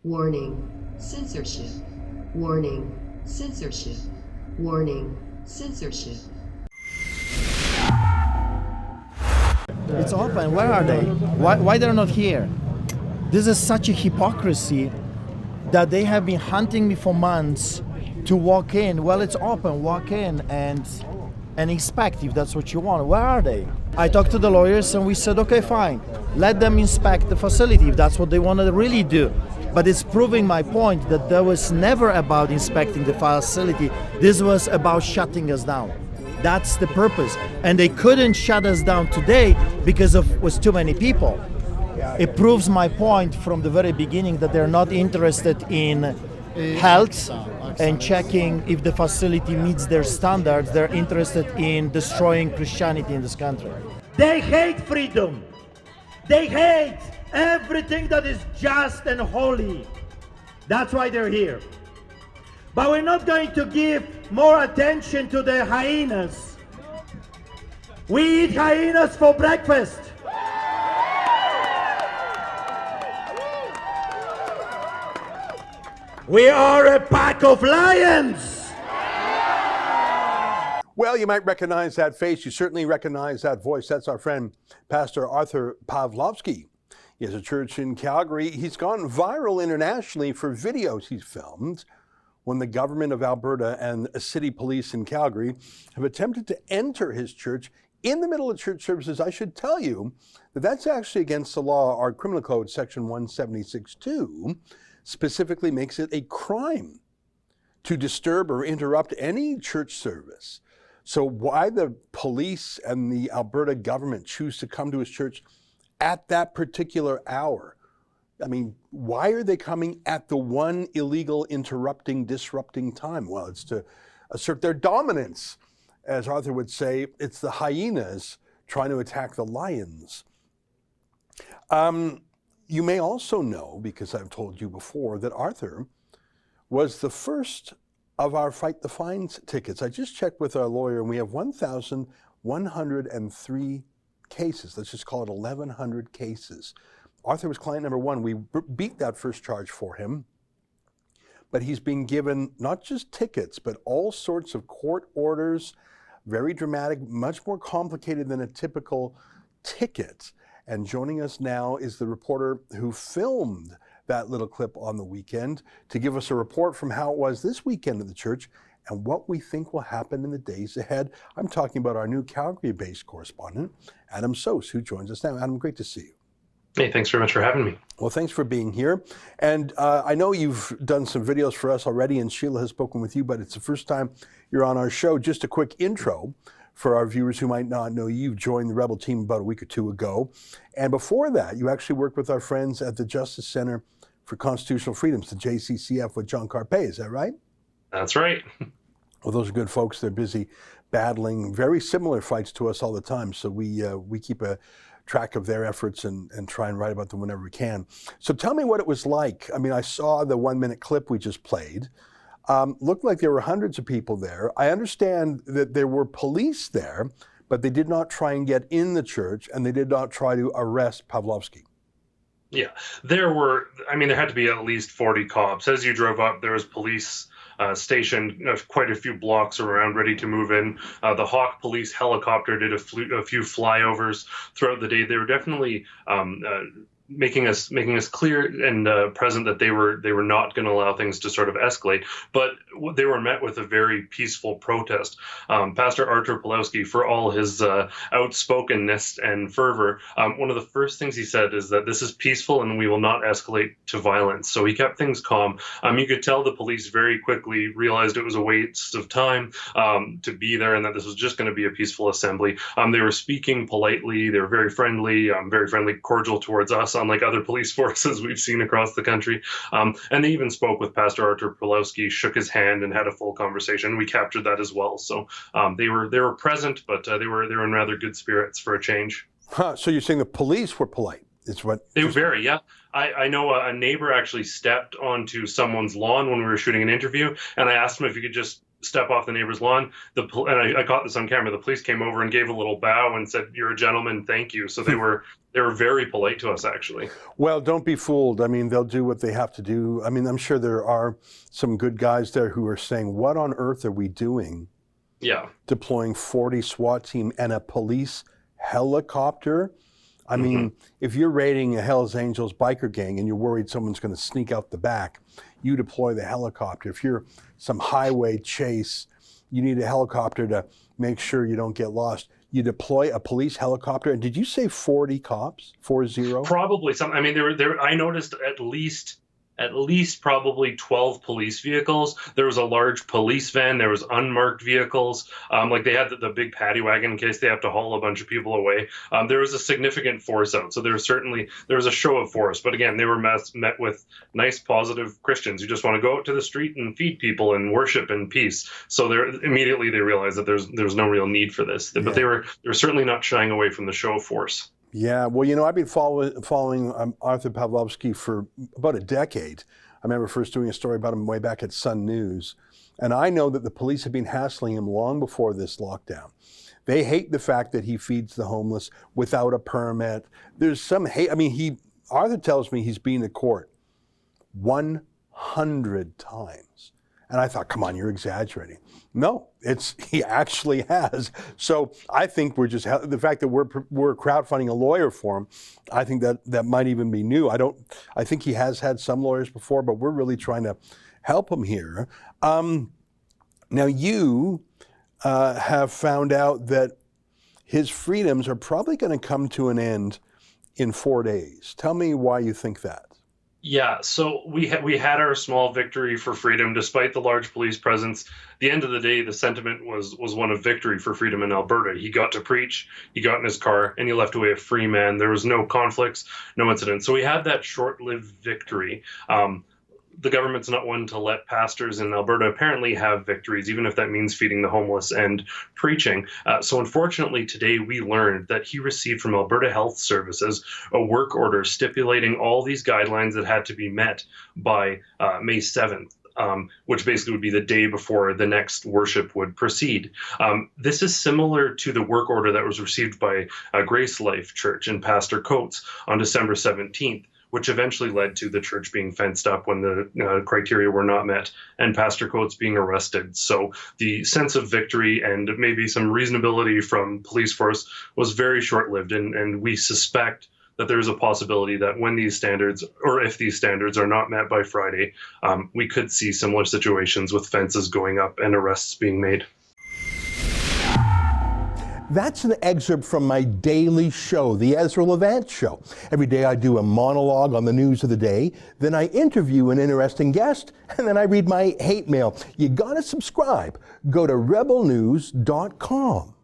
Warning, censorship. Warning, censorship. Warning, censorship. It's open. Where are they? Why they're not here? This is such a hypocrisy that they have been hunting me for months to walk in. Well, it's open. Walk in and inspect if that's what you want. Where are they? I talked to the lawyers and we said, okay, fine. Let them inspect the facility if that's what they want to really do. But it's proving my point that there was never about inspecting the facility. This was about shutting us down. That's the purpose. And they couldn't shut us down today because of was too many people. It proves my point from the very beginning that they're not interested in health and checking if the facility meets their standards. They're interested in destroying Christianity in this country. They hate freedom. They hate everything that is just and holy. That's why they're here. But we're not going to give more attention to the hyenas. We eat hyenas for breakfast. We are a pack of lions. Well, you might recognize that face. You certainly recognize that voice. That's our friend, Pastor Artur Pawlowski. He has a church in Calgary. He's gone viral internationally for videos he's filmed when the government of Alberta and city police in Calgary have attempted to enter his church in the middle of church services. I should tell you that that's actually against the law. Our criminal code, section 176.2, specifically makes it a crime to disturb or interrupt any church service. So why the police and the Alberta government choose to come to his church at that particular hour? I mean, why are they coming at the one illegal, interrupting, disrupting time? Well, it's to assert their dominance. As Arthur would say, it's the hyenas trying to attack the lions. You may also know, because I've told you before, that Arthur was the first of our Fight the Fines tickets. I just checked with our lawyer and we have 1,103 cases. Let's just call it 1,100 cases. Arthur was client number one. We beat that first charge for him, but he's been given not just tickets, but all sorts of court orders, very dramatic, much more complicated than a typical ticket. And joining us now is the reporter who filmed that little clip on the weekend to give us a report from how it was this weekend at the church and what we think will happen in the days ahead. I'm talking about our new Calgary-based correspondent, Adam Soos, who joins us now. Adam, great to see you. Hey, thanks very much for having me. Well, thanks for being here. And I know you've done some videos for us already, and Sheila has spoken with you, but it's the first time you're on our show. Just a quick intro for our viewers who might not know you. Joined the Rebel team about a week or two ago. And before that, you actually worked with our friends at the Justice Center for Constitutional Freedoms, the JCCF, with John Carpe. Is that right? That's right. Well, those are good folks. They're busy battling very similar fights to us all the time. So we keep a track of their efforts and try and write about them whenever we can. So tell me what it was like. I mean, I saw the 1-minute clip we just played. Looked like there were hundreds of people there. I understand that there were police there, but they did not try and get in the church, and they did not try to arrest Pawlowski. Yeah, there had to be at least 40 cops. As you drove up, there was police stationed quite a few blocks around, ready to move in. The Hawk police helicopter did a few flyovers throughout the day. They were definitely making us clear and present that they were not going to allow things to sort of escalate, but they were met with a very peaceful protest. Pastor Artur Pawlowski, for all his outspokenness and fervor, one of the first things he said is that this is peaceful and we will not escalate to violence. So he kept things calm. You could tell the police very quickly realized it was a waste of time to be there and that this was just going to be a peaceful assembly. They were speaking politely. They were very friendly, cordial towards us, unlike other police forces we've seen across the country. And they even spoke with Pastor Artur Pawlowski, shook his hand, and had a full conversation. We captured that as well. So they were present, but they were in rather good spirits for a change. Huh, so you're saying the police were polite? It's what they were very, yeah. I know a neighbor actually stepped onto someone's lawn when we were shooting an interview, and I asked him if he could just step off the neighbor's lawn. And I caught this on camera. The police came over and gave a little bow and said, "You're a gentleman, thank you." So they were very polite to us, actually. Well, don't be fooled. I mean, they'll do what they have to do. I mean, I'm sure there are some good guys there who are saying, what on earth are we doing? Yeah. Deploying 40 SWAT team and a police helicopter? I mean, if you're raiding a Hells Angels biker gang and you're worried someone's going to sneak out the back, you deploy the helicopter. If you're some highway chase, you need a helicopter to make sure you don't get lost. You deploy a police helicopter. And did you say 40 cops? 40? Probably some. I mean, there. I noticed at least probably 12 police vehicles. There was a large police van. There was unmarked vehicles. Like they had the big paddy wagon in case they have to haul a bunch of people away. There was a significant force out. So there was a show of force. But again, they were met with nice, positive Christians who just want to go out to the street and feed people and worship in peace. So immediately they realized that there's no real need for this. But they were certainly not shying away from the show of force. Yeah, well, you know, I've been following Artur Pawlowski for about a decade. I remember first doing a story about him way back at Sun News. And I know that the police have been hassling him long before this lockdown. They hate the fact that he feeds the homeless without a permit. There's some hate. I mean, Artur tells me he's been to court 100 times. And I thought, come on, you're exaggerating. No, he actually has. So I think the fact that we're crowdfunding a lawyer for him, I think that might even be new. I think he has had some lawyers before, but we're really trying to help him here. Now you have found out that his freedoms are probably going to come to an end in 4 days. Tell me why you think that. Yeah, so we had our small victory for freedom, despite the large police presence. At the end of the day, the sentiment was one of victory for freedom in Alberta. He got to preach, he got in his car, and he left away a free man. There was no conflicts, no incidents. So we had that short-lived victory. The government's not one to let pastors in Alberta apparently have victories, even if that means feeding the homeless and preaching. So unfortunately, today we learned that he received from Alberta Health Services a work order stipulating all these guidelines that had to be met by May 7th. Which basically would be the day before the next worship would proceed. This is similar to the work order that was received by Grace Life Church and Pastor Coates on December 17th. Which eventually led to the church being fenced up when the criteria were not met and Pastor Coates being arrested. So the sense of victory and maybe some reasonability from police force was very short-lived, and we suspect that there's a possibility that when these standards, or if these standards are not met by Friday, we could see similar situations with fences going up and arrests being made. That's an excerpt from my daily show, the Ezra Levant Show. Every day I do a monologue on the news of the day, then I interview an interesting guest, and then I read my hate mail. You gotta subscribe. Go to rebelnews.com.